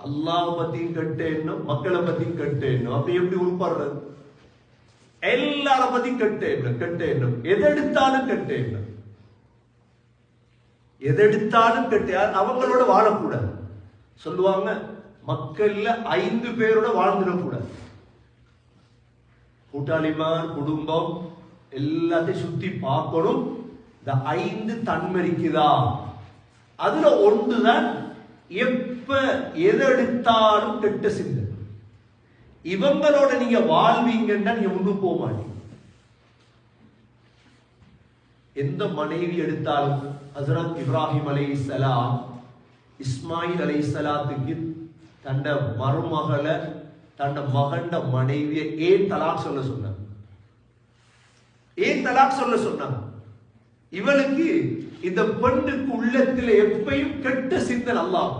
அல்லாஹ் பத்தியும் கெட்ட எண்ணம், மக்களை பத்தியும் கெட்ட எண்ணம். அப்படி எப்படி உருப்படுறது? எல்லார பத்தியும் கெட்ட எண்ணம், கெட்ட எண்ணம். எதெடுத்தாலும் கெட்ட எண்ணம், எதெடுத்தாலும் கெட்ட. அவங்களோட வாழக்கூடாது. சொல்லுவாங்க, மக்கள்ல 5 பேரோட வாழ்ந்துடக்கூடாது. கூட்டாளிமார், குடும்பம் எல்லாத்தையும் சுத்தி பார்க்கணும். இந்த 5 தன்மரிக்குதா? அதுல ஒன்றுதான் எப்ப எதெடுத்தாலும் கெட்ட சிந்தனை. இவங்களோட நீங்க வாழ்வீங்கன்னா நீங்க ஒன்றும் போக மாட்டீங்க. எந்த மனைவி எடுத்தாலும் ஹஜ்ரத் இப்ராஹிம் அலைஹிஸ்ஸலாம் இஸ்மாயில் அலைஹிஸ்ஸலாத்துக்கு தண்ட மருமகளை தண்ட மகண்ட மனைவியை ஏன் தலாக் சொல்ல சொன்னாங்க? ஏன் தலாக் சொல்ல சொன்னாங்க? இவளுக்கு இந்த பெண்ணுக்கு உள்ளத்துல எப்பயும் கெட்ட சிந்தனை அல்லாஹ்